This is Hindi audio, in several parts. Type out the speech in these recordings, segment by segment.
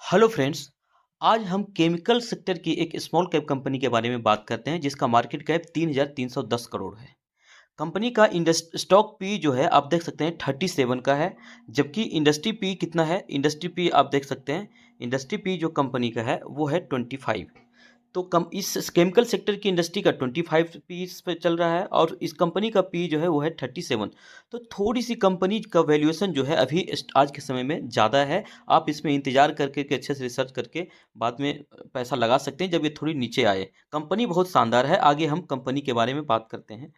Hello friends. आज हम केमिकल सेक्टर की एक स्मॉल कैप कंपनी के बारे में बात करते हैं जिसका मार्केट कैप 3,310 करोड़ है। कंपनी का स्टॉक पी जो है आप देख सकते हैं 37 का है। जबकि इंडस्ट्री पी कितना है, इंडस्ट्री पी आप देख सकते हैं, इंडस्ट्री पी जो कंपनी का है वो है 25। तो कम इस केमिकल सेक्टर की इंडस्ट्री का 25 पी पे चल रहा है और इस कंपनी का पी जो है वो है 37। तो थोड़ी सी कंपनी का वैल्यूएशन जो है अभी आज के समय में ज़्यादा है। आप इसमें इंतजार करके के अच्छे से रिसर्च करके बाद में पैसा लगा सकते हैं जब ये थोड़ी नीचे आए। कंपनी बहुत शानदार है। आगे हम कंपनी के बारे में बात करते हैं।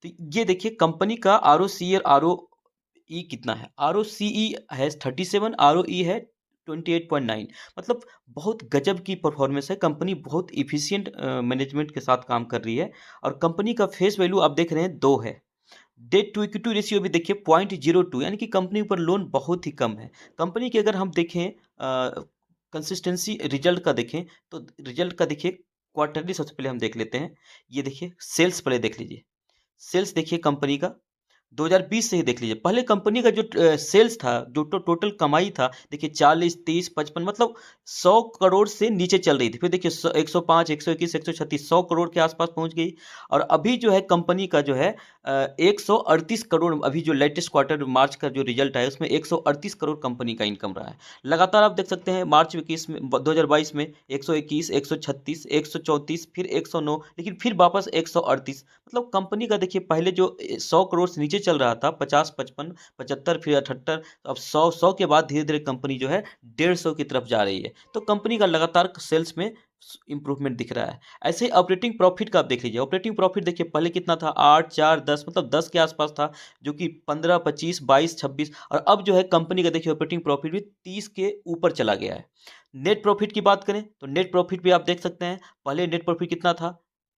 तो ये देखिए कंपनी का आर ओ सी और आर ओ ई कितना है। आर ओ सी ई है 37, आर ओ ई है 28.9। मतलब बहुत गजब की परफॉर्मेंस है। कंपनी बहुत इफिशियंट मैनेजमेंट के साथ काम कर रही है। और कंपनी का फेस वैल्यू आप देख रहे हैं 2 है। डेट टू इक्विटी रेशियो भी देखिए 0.02, यानी कि कंपनी पर लोन बहुत ही कम है। कंपनी के अगर हम देखें कंसिस्टेंसी रिजल्ट का देखें तो रिजल्ट का देखिए क्वार्टरली सबसे पहले हम देख लेते हैं। ये देखिए सेल्स पहले देख लीजिए। सेल्स देखिए कंपनी का 2020 से ही देख लीजिए। पहले कंपनी का जो सेल्स था, जो टोटल कमाई था, देखिए 40, 30, 55 मतलब 100 करोड़ से नीचे चल रही थी। फिर देखिए 105, 121, 136, 100 करोड़ के आसपास पहुंच गई। और अभी जो है कंपनी का जो है 138 करोड़, अभी जो लेटेस्ट क्वार्टर मार्च का जो रिजल्ट है उसमें 138 करोड़ कंपनी का इनकम रहा है। लगातार आप देख सकते हैं मार्च 21 में 2022 में 121, 136, 134, फिर 109, लेकिन फिर वापस 138। मतलब कंपनी का देखिए पहले जो 100 करोड़ से नीचे चल रहा था, 50, 55, 75, फिर 78, अब 100 के बाद धीरे धीरे कंपनी जो है 150 की तरफ जा रही है। तो कंपनी का लगातार सेल्स में इंप्रूवमेंट दिख रहा है। ऐसे ही ऑपरेटिंग प्रॉफिट का आप देख लीजिए। ऑपरेटिंग प्रॉफिट देखिए पहले कितना था, 8, 4, 10, मतलब 10 के आसपास था, जो कि 15, 25, 22, 26, और अब जो है कंपनी का देखिए ऑपरेटिंग प्रॉफिट भी 30 के ऊपर चला गया है। नेट प्रॉफिट की बात करें तो नेट प्रॉफिट भी आप देख सकते हैं। पहले नेट प्रॉफिट कितना था,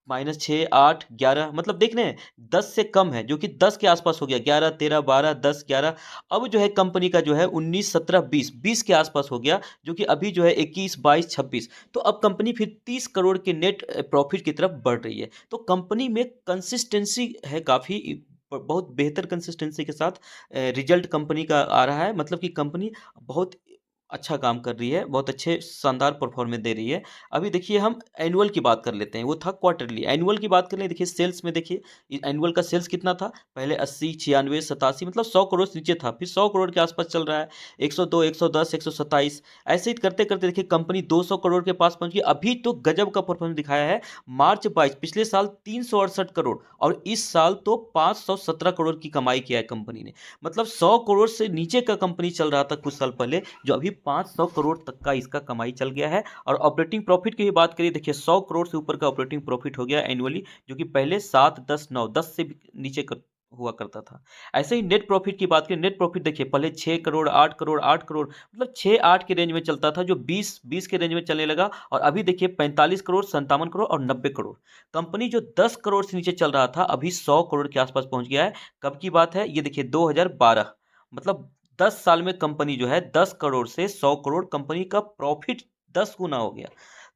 -6, 8, 11, मतलब देख रहे हैं 10 से कम है, जो कि 10 के आसपास हो गया, 11, 13, 12, 10, 11। अब जो है कंपनी का जो है 19, 17, 20, 20 के आसपास हो गया, जो कि अभी जो है 21, 22, 26। तो अब कंपनी फिर 30 करोड़ के नेट प्रॉफिट की तरफ बढ़ रही है। तो कंपनी में कंसिस्टेंसी है काफ़ी, बहुत बेहतर कंसिस्टेंसी के साथ रिजल्ट कंपनी का आ रहा है। मतलब कि कंपनी बहुत अच्छा काम कर रही है, बहुत अच्छे शानदार परफॉर्मेंस दे रही है। अभी देखिए हम एनुअल की बात कर लेते हैं, वो था क्वार्टरली। एनुअल की बात कर लें, देखिए सेल्स में देखिए एनुअल का सेल्स कितना था, पहले 80, 96, 87, मतलब 100 करोड़ से नीचे था, फिर 100 करोड़ के आसपास चल रहा है, 102, 110, 127। ऐसे ही करते करते देखिए कंपनी 200 करोड़ के पास पहुंच गई। अभी तो गजब का परफॉर्मेंस दिखाया है। मार्च 22, पिछले साल 368 करोड़, और इस साल तो 517 करोड़ की कमाई किया है कंपनी ने। मतलब 100 करोड़ से नीचे का कंपनी चल रहा था कुछ साल पहले, जो अभी 500 करोड़ तक का इसका कमाई चल गया है। और ऑपरेटिंग प्रॉफिट की भी बात करिए, देखिए 100 करोड़ से ऊपर का ऑपरेटिंग प्रॉफिट हो गया एनुअली, जो कि पहले 7, 10, 9, 10 से भी नीचे हुआ करता था। ऐसे ही नेट प्रॉफिट की बात करें, नेट प्रॉफिट देखिए पहले 6 करोड़, 8 करोड़, 8 करोड़, मतलब 6, 8 के रेंज में चलता था, जो 20, 20 के रेंज में चलने लगा, और अभी देखिए 45 करोड़, 57 करोड़ और 90 करोड़। कंपनी जो 10 करोड़ से नीचे चल रहा था अभी 100 करोड़ के आसपास पहुंच गया है। कब की बात है ये देखिए, 2012। मतलब 10 साल में कंपनी जो है 10 करोड़ से 100 करोड़, कंपनी का प्रॉफिट 10 गुना हो गया।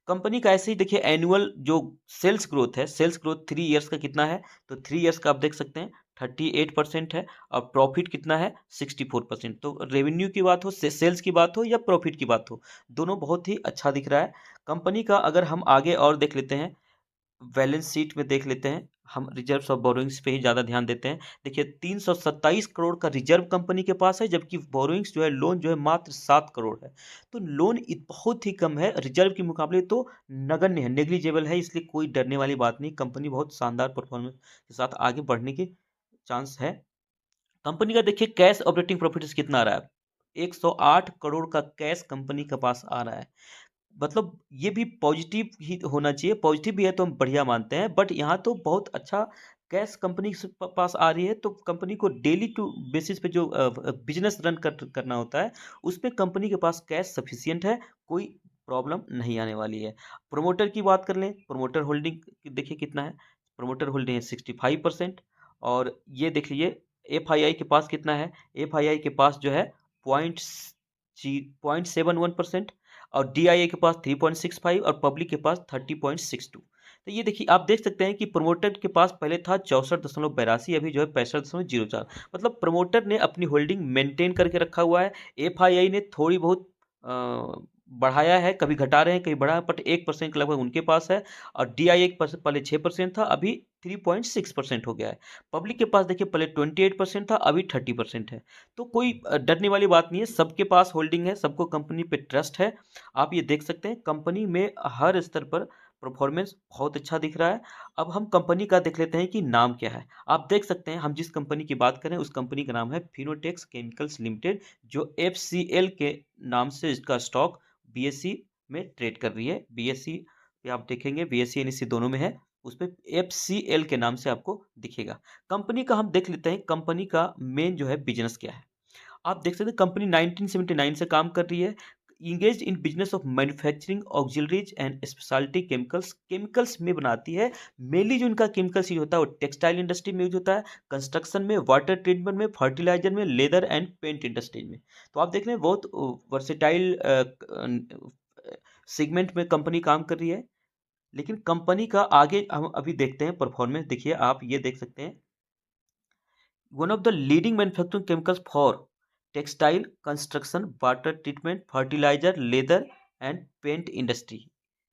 कंपनी का ऐसे ही देखिए एनुअल जो सेल्स ग्रोथ है, सेल्स ग्रोथ 3 इयर्स का कितना है, तो 3 इयर्स का आप देख सकते हैं 38% है। और प्रॉफिट कितना है, 64%। तो रेवेन्यू की बात हो, सेल्स की बात हो या प्रॉफिट की बात हो, दोनों बहुत ही अच्छा दिख रहा है कंपनी का। अगर हम आगे और देख लेते हैं, बैलेंस शीट में देख लेते हैं, हम रिजर्व्स और बोरोइंग्स पे ही ज़्यादा ध्यान देते हैं। देखिए 327 करोड़ का रिजर्व कंपनी के पास है, जबकि बोरोइंग्स जो है, लोन जो है मात्र 7 करोड़ है। तो लोन बहुत ही कम है रिजर्व के मुकाबले, तो नगण्य है, नेग्लिजिबल है, इसलिए कोई डरने वाली बात नहीं। कंपनी बहुत शानदार परफॉर्मेंस के साथ आगे बढ़ने की चांस है। कंपनी का देखिए कैश ऑपरेटिंग प्रॉफिट कितना आ रहा है, 108 करोड़ का कैश कंपनी के पास आ रहा है। मतलब ये भी पॉजिटिव ही होना चाहिए, पॉजिटिव भी है तो हम बढ़िया मानते हैं, बट यहाँ तो बहुत अच्छा कैश कंपनी के पास आ रही है। तो कंपनी को डेली टू बेसिस पे जो बिजनेस रन करना होता है, उसमें कंपनी के पास कैश सफिशियंट है, कोई प्रॉब्लम नहीं आने वाली है। प्रोमोटर की बात कर लें, प्रोमोटर होल्डिंग देखिए कितना है, प्रोमोटर होल्डिंग है 65%। और ये देख लीजिए एफ आई आई के पास कितना है, एफ आई आई के पास जो है पॉइंट 0.71%, और डीआईए के पास 3.65 और पब्लिक के पास 30.62। तो ये देखिए आप देख सकते हैं कि प्रमोटर के पास पहले था 64.82, अभी जो है 65.04। मतलब प्रमोटर ने अपनी होल्डिंग मेंटेन करके रखा हुआ है। एफआईआई ने थोड़ी बहुत बढ़ाया है, कभी घटा रहे हैं, कभी बढ़ाया, बट 1% लगभग उनके पास है। और डीआई 1% पहले 6% था, अभी 3.6% हो गया है। पब्लिक के पास देखिए पहले 28% था, अभी 30% है। तो कोई डरने वाली बात नहीं है, सबके पास होल्डिंग है, सबको कंपनी पे ट्रस्ट है। आप ये देख सकते हैं कंपनी में हर स्तर पर परफॉर्मेंस बहुत अच्छा दिख रहा है। अब हम कंपनी का देख लेते हैं कि नाम क्या है। आप देख सकते हैं हम जिस कंपनी की बात करें उस कंपनी का नाम है फिनोटेक्स केमिकल्स लिमिटेड, जो एफसीएल के नाम से इसका स्टॉक बीएससी में ट्रेड कर रही है। बीएससी पे आप देखेंगे, बीएससी एनएससी दोनों में है, उस पे एफसीएल के नाम से आपको दिखेगा। कंपनी का हम देख लेते हैं, कंपनी का मेन जो है बिजनेस क्या है। आप देख सकते हैं कंपनी 1979 से काम कर रही है। Engage in business of manufacturing auxiliaries and speciality chemicals, chemicals में बनाती है। मेनली जो इनका केमिकल्स यूज होता है वो टेक्सटाइल इंडस्ट्री में यूज होता है, कंस्ट्रक्शन में, वाटर ट्रीटमेंट में, फर्टिलाइजर में, लेदर एंड पेंट इंडस्ट्रीज में। तो आप देख रहे हैं बहुत वर्सेटाइल सेगमेंट में कंपनी काम कर रही है। लेकिन कंपनी का आगे हम अभी देखते हैं परफॉर्मेंस। देखिए आप ये देख सकते हैं, one of the leading manufacturing chemicals for textile, construction, water treatment, fertiliser, leather and paint industry.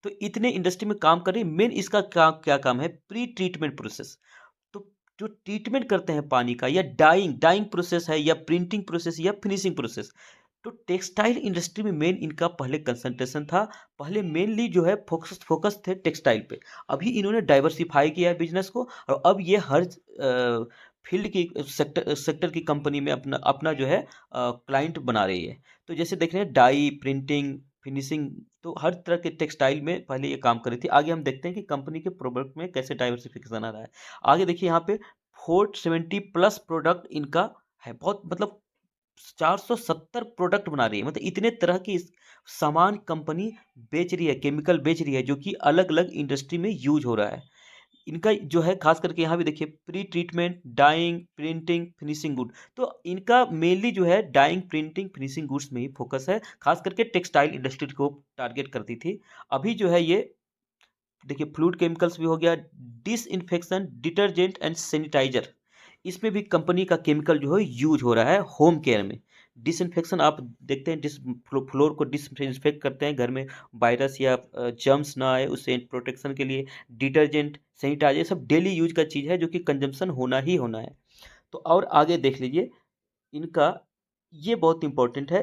तो इतने इंडस्ट्री में काम कर रही है। मेन इसका क्या क्या काम है, प्री ट्रीटमेंट प्रोसेस। तो जो ट्रीटमेंट करते हैं पानी का, या डाइंग डाइंग प्रोसेस है, या प्रिंटिंग प्रोसेस, या फिनिशिंग प्रोसेस। तो टेक्सटाइल इंडस्ट्री में मेन इनका पहले कंसंट्रेशन था। पहले मेनली जो है फोकस फोकस थे टेक्सटाइल पे। अभी इन्होंने डाइवर्सिफाई किया है बिजनेस को, और अब ये हर फील्ड की सेक्टर सेक्टर की कंपनी में अपना अपना जो है क्लाइंट बना रही है। तो जैसे देख रहे हैं डाई, प्रिंटिंग, फिनिशिंग, तो हर तरह के टेक्सटाइल में पहले ये काम कर रही थी। आगे हम देखते हैं कि कंपनी के प्रोडक्ट में कैसे डाइवर्सिफिकेशन आ रहा है। आगे देखिए यहाँ पे 470 प्लस प्रोडक्ट इनका है, बहुत मतलब 470 प्रोडक्ट बना रही है। मतलब इतने तरह की सामान कंपनी बेच रही है, केमिकल बेच रही है, जो कि अलग अलग इंडस्ट्री में यूज हो रहा है। इनका जो है खास करके यहाँ भी देखिए pre treatment, dyeing, printing, finishing good. तो इनका मेनली जो है डाइंग, प्रिंटिंग, फिनिशिंग गुड्स में ही फोकस है, खास करके टेक्सटाइल इंडस्ट्री को टारगेट करती थी। अभी जो है ये देखिए फ्लूइड केमिकल्स भी हो गया, डिसइंफेक्शन, डिटर्जेंट एंड सैनिटाइजर, इसमें भी कंपनी का केमिकल जो है यूज हो रहा है होम केयर में। डिसइंफेक्शन आप देखते हैं, फ्लोर को डिसइंफेक्ट करते हैं घर में, वायरस या जर्म्स ना आए उससे प्रोटेक्शन के लिए। डिटर्जेंट, सैनिटाइजर, सब डेली यूज का चीज़ है जो कि कंजम्पशन होना ही होना है। तो और आगे देख लीजिए इनका, ये बहुत इंपॉर्टेंट है,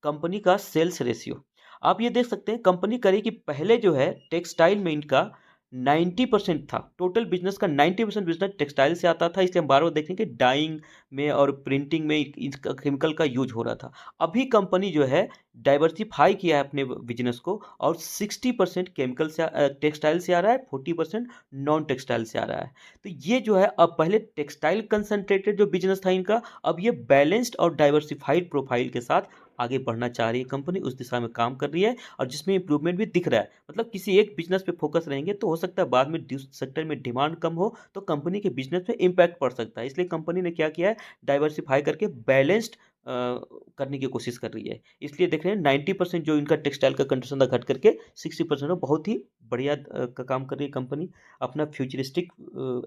कंपनी का सेल्स रेशियो। आप ये देख सकते हैं कंपनी करे कि पहले जो है टेक्सटाइल में इनका 90% था, टोटल बिजनेस का 90% बिजनेस टेक्सटाइल से आता था। इसलिए हम बार बार देखें कि डाइंग में और प्रिंटिंग में इसका केमिकल का यूज हो रहा था। अभी कंपनी जो है डाइवर्सिफाई किया है अपने बिजनेस को, और 60% केमिकल से टेक्सटाइल से आ रहा है, 40% नॉन टेक्सटाइल से आ रहा है। तो ये जो है, अब पहले टेक्सटाइल कंसंट्रेटेड जो बिजनेस था इनका, अब ये बैलेंस्ड और डाइवर्सिफाइड प्रोफाइल के साथ आगे बढ़ना चाह रही है कंपनी, उस दिशा में काम कर रही है, और जिसमें इंप्रूवमेंट भी दिख रहा है। मतलब किसी एक बिजनेस पे फोकस रहेंगे तो हो सकता है बाद में सेक्टर में डिमांड कम हो तो कंपनी के बिजनेस पे इम्पैक्ट पड़ सकता है। इसलिए कंपनी ने क्या किया है, डाइवर्सिफाई करके बैलेंस्ड करने की कोशिश कर रही है। इसलिए देख रहे हैं 90% जो इनका टेक्सटाइल का कंट्रीब्यूशन था घट करके 60% बहुत ही बढ़िया का काम कर रही है कंपनी, अपना फ्यूचरिस्टिक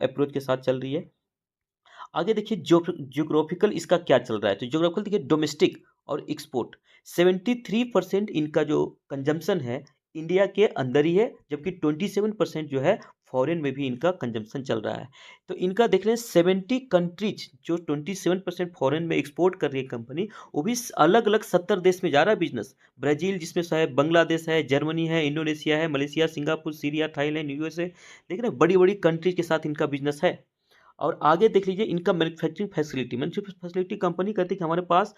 अप्रोच के साथ चल रही है। आगे देखिए ज्योग्राफिकल इसका क्या चल रहा है। तो ज्योग्राफिकल देखिए डोमेस्टिक और एक्सपोर्ट, 73% इनका जो कंजम्पशन है इंडिया के अंदर ही है, जबकि 27% जो है फॉरेन में भी इनका कंजम्पशन चल रहा है। तो इनका देख रहे हैं 70 कंट्रीज, जो 27% फॉरेन में एक्सपोर्ट कर रही है कंपनी, वो भी अलग अलग 70 देश में जा रहा है बिजनेस। ब्राज़ील जिसमें है, बांग्लादेश है, जर्मनी है, इंडोनेशिया है, Malaysia, Singapore, Syria, Thailand, USA, देख रहे हैं बड़ी बड़ी कंट्रीज के साथ इनका बिजनेस है। और आगे देख लीजिए इनका मैन्युफैक्चरिंग फैसिलिटी कंपनी कहती है कि हमारे पास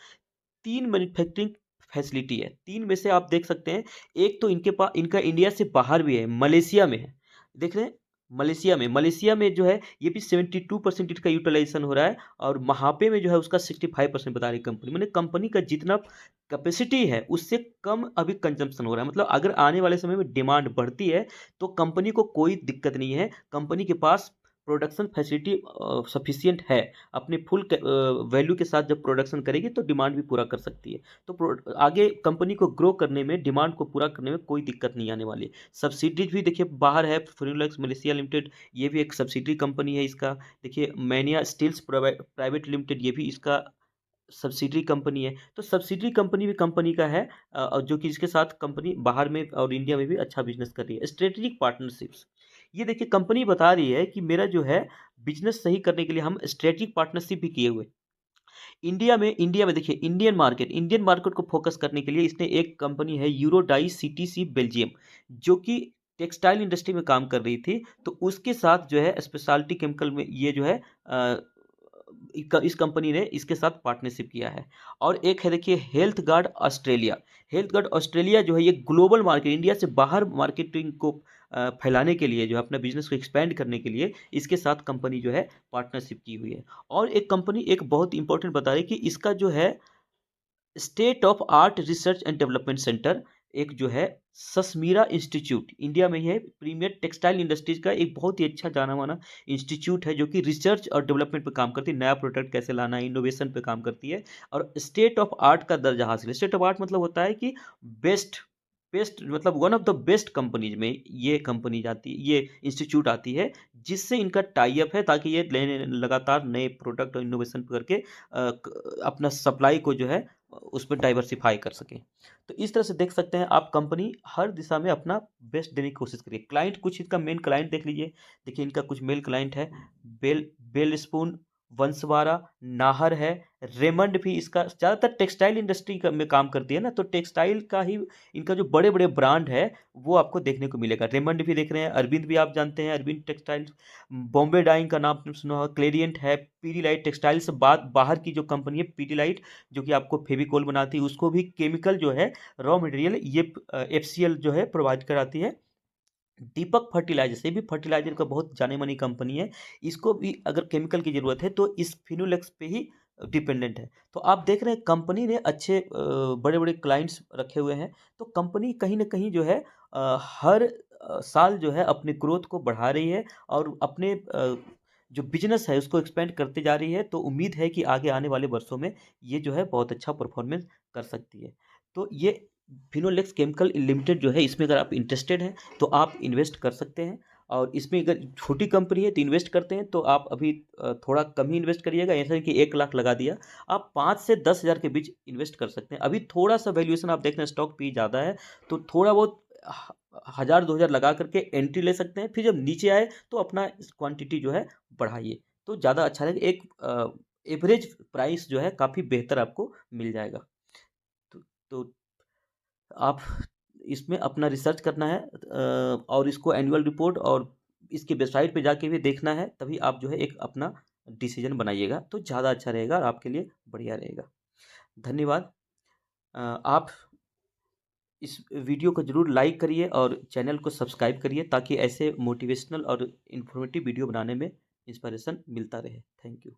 3 मैन्युफैक्चरिंग फैसिलिटी है। 3 में से आप देख सकते हैं, एक तो इनके पास इनका इंडिया से बाहर भी है, मलेशिया में है। देख रहे हैं मलेशिया में जो है ये भी 72% इसका यूटिलाइजेशन हो रहा है, और महापे में जो है उसका 65% बता रही कंपनी। मैंने कंपनी का जितना कैपेसिटी है उससे कम अभी कंजम्पशन हो रहा है। मतलब अगर आने वाले समय में डिमांड बढ़ती है तो कंपनी को कोई दिक्कत नहीं है, कंपनी के पास प्रोडक्शन फैसिलिटी सफिशिएंट है। अपने फुल वैल्यू के साथ जब प्रोडक्शन करेगी तो डिमांड भी पूरा कर सकती है। तो आगे कंपनी को ग्रो करने में, डिमांड को पूरा करने में कोई दिक्कत नहीं आने वाली है। सब्सिडीज भी देखिए बाहर है, फिनोलेक्स मलेशिया लिमिटेड, ये भी एक सब्सिडरी कंपनी है इसका। देखिए मैनिया स्टील्स प्राइवेट लिमिटेड, ये भी इसका सब्सिडरी कंपनी है, तो सब्सिडरी कंपनी भी कंपनी का है, और जो कि इसके साथ कंपनी बाहर में और इंडिया में भी अच्छा बिजनेस कर रही है। स्ट्रेटेजिक पार्टनरशिप्स, ये देखिए कंपनी बता रही है कि मेरा जो है बिजनेस सही करने के लिए हम स्ट्रेटेजिक पार्टनरशिप भी किए हुए। इंडिया में देखिए इंडियन मार्केट को फोकस करने के लिए इसने एक कंपनी है यूरोडाई सीटीसी बेल्जियम, जो कि टेक्सटाइल इंडस्ट्री में काम कर रही थी, तो उसके साथ जो है स्पेशलिटी केमिकल में ये जो है इस कंपनी ने इसके साथ पार्टनरशिप किया है। और एक है देखिए हेल्थ गार्ड ऑस्ट्रेलिया जो है ये ग्लोबल मार्केट, इंडिया से बाहर मार्केटिंग को फैलाने के लिए, जो है अपना बिजनेस को एक्सपेंड करने के लिए इसके साथ कंपनी जो है पार्टनरशिप की हुई है। और एक कंपनी एक बहुत इंपॉर्टेंट बता रही है कि इसका जो है state of art research and development centre, एक जो है सस्मीरा इंस्टीट्यूट इंडिया में ही है, प्रीमियर टेक्सटाइल इंडस्ट्रीज का एक बहुत ही अच्छा जाना माना इंस्टीट्यूट है, जो कि रिसर्च और डेवलपमेंट पे काम करती है, नया प्रोडक्ट कैसे लाना है, इनोवेशन पे काम करती है। और स्टेट ऑफ आर्ट का दर्जा हासिल है। स्टेट ऑफ आर्ट मतलब होता है कि बेस्ट बेस्ट मतलब one of the best companies में ये कंपनी जाती है, ये इंस्टीट्यूट आती है, जिससे इनका टाई अप है, ताकि ये लगातार नए प्रोडक्ट और इनोवेशन करके अपना सप्लाई को जो है उसमें डाइवर्सिफाई कर सकें। तो इस तरह से देख सकते हैं आप, कंपनी हर दिशा में अपना बेस्ट देने की कोशिश करिए। क्लाइंट कुछ इनका मेन क्लाइंट देख लीजिए, देखिए इनका कुछ मेल क्लाइंट है, बेल स्पून, वंशवारा, नाहर है, रेमंड भी इसका ज़्यादातर टेक्सटाइल इंडस्ट्री में काम करती है ना, तो टेक्सटाइल का ही इनका जो बड़े बड़े ब्रांड है वो आपको देखने को मिलेगा। रेमंड भी देख रहे हैं, अरविंद भी आप जानते हैं, अरविंद टेक्सटाइल, बॉम्बे डाइंग का नाम आपने सुना होगा, क्लेरियंट है, पीडीलाइट टेक्सटाइल से बाहर की जो कंपनी है पीडीलाइट, जो कि आपको फेविकोल बनाती है, उसको भी केमिकल जो है रॉ मटेरियल ये एफसीएल जो है प्रोवाइड कराती है। दीपक फर्टिलाइजर्स, ये भी फर्टिलाइजर का बहुत जानी मानी कंपनी है, इसको भी अगर केमिकल की ज़रूरत है तो इस फिनोलेक्स पे ही डिपेंडेंट है। तो आप देख रहे हैं कंपनी ने अच्छे बड़े बड़े क्लाइंट्स रखे हुए हैं, तो कंपनी कहीं ना कहीं जो है हर साल जो है अपने ग्रोथ को बढ़ा रही है, और अपने जो बिजनेस है उसको एक्सपेंड करते जा रही है। तो उम्मीद है कि आगे आने वाले वर्षों में ये जो है बहुत अच्छा परफॉर्मेंस कर सकती है। तो ये फिनोलेक्स केमिकल लिमिटेड जो है, इसमें अगर आप इंटरेस्टेड हैं तो आप इन्वेस्ट कर सकते हैं। और इसमें अगर छोटी कंपनी है तो इन्वेस्ट करते हैं तो आप अभी थोड़ा कम ही इन्वेस्ट करिएगा, ऐसा नहीं कि 1 लाख लगा दिया, आप 5 से 10 हज़ार के बीच इन्वेस्ट कर सकते हैं। अभी थोड़ा सा वैल्यूएशन आप देख रहे हैं, स्टॉक पी ज़्यादा है, तो थोड़ा बहुत 1000-2000 लगा करके एंट्री ले सकते हैं, फिर जब नीचे आए तो अपना क्वांटिटी जो है बढ़ाइए, तो ज़्यादा अच्छा रहेगा। एक एवरेज प्राइस जो है काफ़ी बेहतर आपको मिल जाएगा। तो आप इसमें अपना रिसर्च करना है, और इसको एनुअल रिपोर्ट और इसकी वेबसाइट पे जाके भी देखना है, तभी आप जो है एक अपना डिसीजन बनाइएगा, तो ज़्यादा अच्छा रहेगा और आपके लिए बढ़िया रहेगा। धन्यवाद। आप इस वीडियो को ज़रूर लाइक करिए और चैनल को सब्सक्राइब करिए, ताकि ऐसे मोटिवेशनल और इन्फॉर्मेटिव वीडियो बनाने में इंस्पिरेशन मिलता रहे। Thank you.